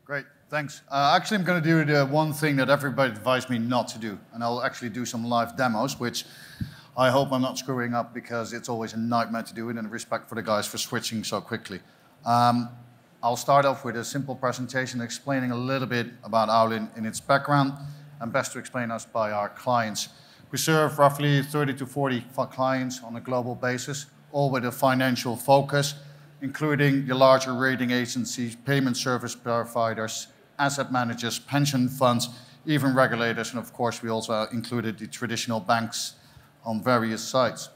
Great, thanks. Actually, I'm going to do the one thing that everybody advised me not to do, and I'll actually do some live demos, which I hope I'm not screwing up because it's always a nightmare to do it, and respect for the guys for switching so quickly. I'll start off with a simple presentation explaining a little bit about Owlin in its background, and best to explain us by our clients. We serve roughly 30 to 40 clients on a global basis, all with a financial focus, including the larger rating agencies, payment service providers, asset managers, pension funds, even regulators, and of course we also included the traditional banks on various sites.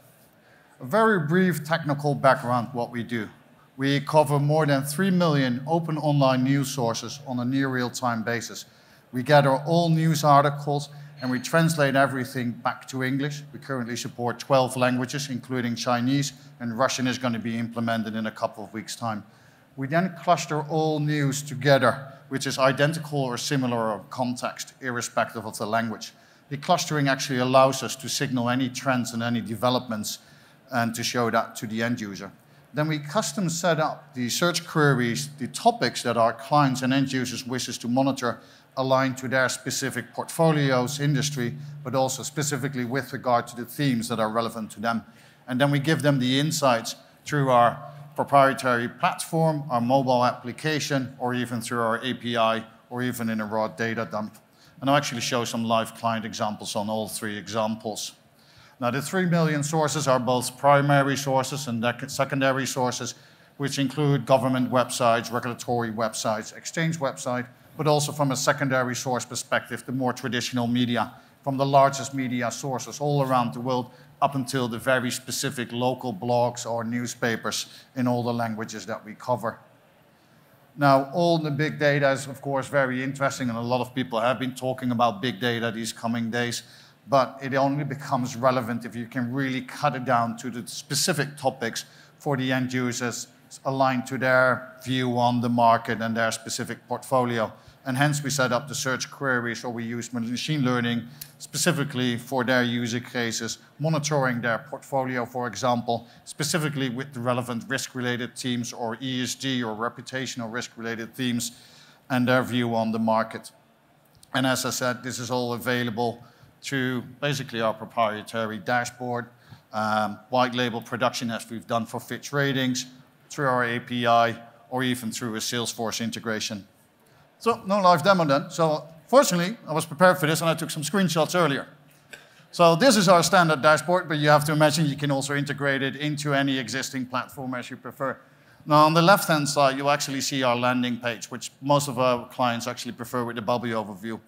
A very brief technical background what we do. We cover more than 3 million open online news sources on a near real-time basis. We gather all news articles and we translate everything back to English. We currently support 12 languages, including Chinese, and Russian is going to be implemented in a couple of weeks' time. We then cluster all news together, which is identical or similar context, irrespective of the language. The clustering actually allows us to signal any trends and any developments and to show that to the end user. Then we custom set up the search queries, the topics that our clients and end users wishes to monitor aligned to their specific portfolios, industry, but also specifically with regard to the themes that are relevant to them. And then we give them the insights through our proprietary platform, our mobile application, or even through our API, or even in a raw data dump. And I'll actually show some live client examples on all three examples. Now, the 3 million sources are both primary sources and secondary sources, which include government websites, regulatory websites, exchange website, but also from a secondary source perspective, the more traditional media, from the largest media sources all around the world, up until the very specific local blogs or newspapers in all the languages that we cover. Now, all the big data is, of course, very interesting, and a lot of people have been talking about big data these coming days, but it only becomes relevant if you can really cut it down to the specific topics for the end users aligned to their view on the market and their specific portfolio. And hence we set up the search queries, or we use machine learning specifically for their user cases, monitoring their portfolio, for example, specifically with the relevant risk-related themes or ESG or reputational risk-related themes and their view on the market. And as I said, this is all available through basically our proprietary dashboard, white label production as we've done for Fitch Ratings, through our API, or even through a Salesforce integration. So no live demo then. So fortunately, I was prepared for this and I took some screenshots earlier. So this is our standard dashboard, but you have to imagine you can also integrate it into any existing platform as you prefer. Now on the left-hand side, you'll actually see our landing page, which most of our clients actually prefer with the bubble overview.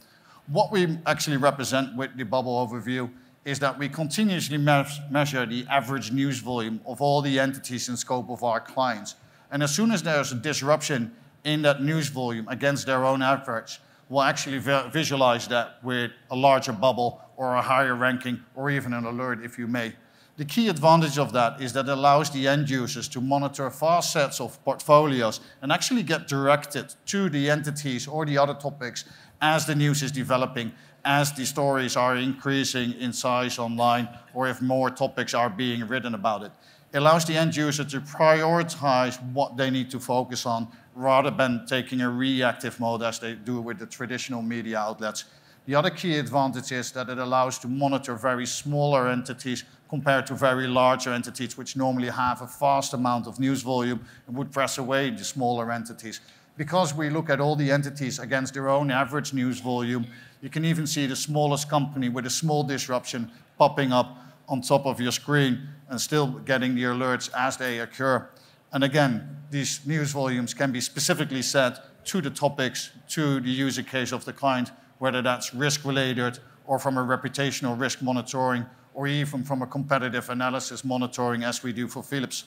What we actually represent with the bubble overview is that we continuously measure the average news volume of all the entities in scope of our clients. And as soon as there's a disruption in that news volume against their own average, we'll actually visualize that with a larger bubble or a higher ranking or even an alert, if you may. The key advantage of that is that it allows the end users to monitor vast sets of portfolios and actually get directed to the entities or the other topics as the news is developing, as the stories are increasing in size online, or if more topics are being written about it. It allows the end user to prioritize what they need to focus on rather than taking a reactive mode as they do with the traditional media outlets. The other key advantage is that it allows to monitor very smaller entities compared to very larger entities, which normally have a vast amount of news volume and would press away the smaller entities. Because we look at all the entities against their own average news volume, you can even see the smallest company with a small disruption popping up on top of your screen and still getting the alerts as they occur. And again, these news volumes can be specifically set to the topics, to the user case of the client, whether that's risk-related or from a reputational risk monitoring or even from a competitive analysis monitoring as we do for Philips.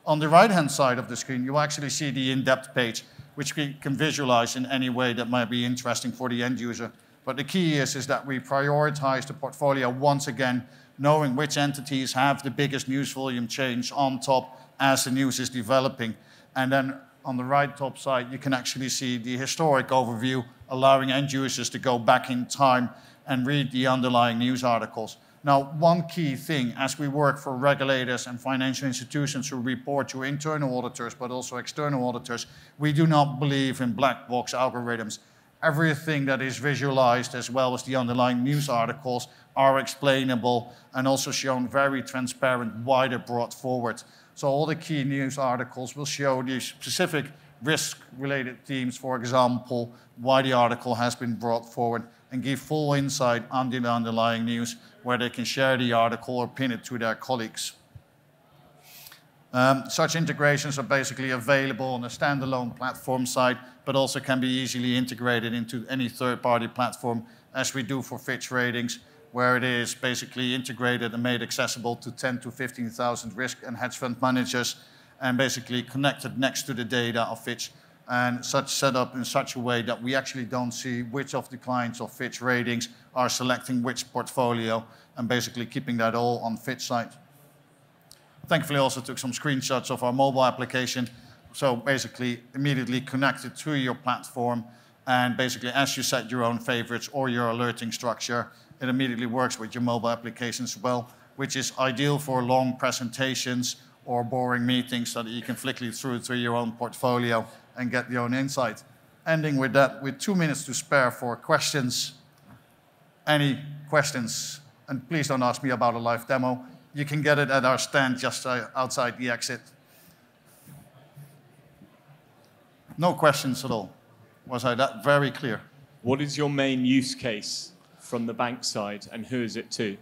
On the right-hand side of the screen, you actually see the in-depth page, which we can visualize in any way that might be interesting for the end user. But the key is that we prioritize the portfolio once again, knowing which entities have the biggest news volume change on top as the news is developing. And then on the right top side, you can actually see the historic overview, allowing end users to go back in time and read the underlying news articles. Now, one key thing, as we work for regulators and financial institutions who report to internal auditors, but also external auditors, we do not believe in black box algorithms. Everything that is visualized, as well as the underlying news articles, are explainable and also shown very transparent why they're brought forward. So all the key news articles will show the specific risk-related themes, for example, why the article has been brought forward, and give full insight on the underlying news, where they can share the article or pin it to their colleagues. Such integrations are basically available on a standalone platform side, but also can be easily integrated into any third-party platform, as we do for Fitch Ratings, where it is basically integrated and made accessible to 10 to 15,000 risk and hedge fund managers, and basically connected next to the data of Fitch, and such set up in such a way that we actually don't see which of the clients of Fitch Ratings are selecting which portfolio, and basically keeping that all on Fitch side. Thankfully, I also took some screenshots of our mobile application, so basically immediately connected to your platform, and basically as you set your own favorites or your alerting structure, it immediately works with your mobile application as well, which is ideal for long presentations or boring meetings, so that you can flick through your own portfolio and get your own insight. Ending with that, with 2 minutes to spare for questions. Any questions? And please don't ask me about a live demo. You can get it at our stand just outside the exit. No questions at all. Was I that very clear? What is your main use case from the bank side, and who is it to?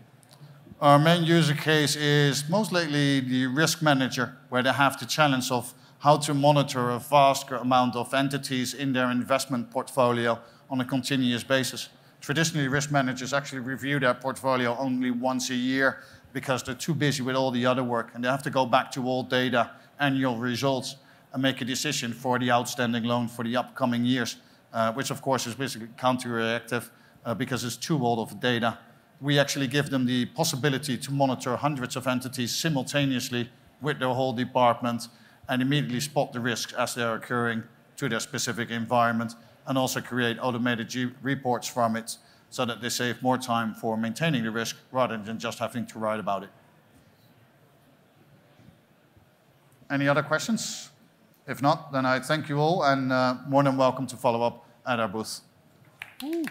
Our main user case is most likely the risk manager, where they have the challenge of how to monitor a vast amount of entities in their investment portfolio on a continuous basis. Traditionally, risk managers actually review their portfolio only once a year because they're too busy with all the other work, and they have to go back to all data, annual results, and make a decision for the outstanding loan for the upcoming years, which of course is basically counterreactive because it's too old of data. We actually give them the possibility to monitor hundreds of entities simultaneously with their whole department, and immediately spot the risks as they're occurring to their specific environment, and also create automated reports from it, so that they save more time for maintaining the risk rather than just having to write about it. Any other questions? If not, then I thank you all, and more than welcome to follow up at our booth. Ooh.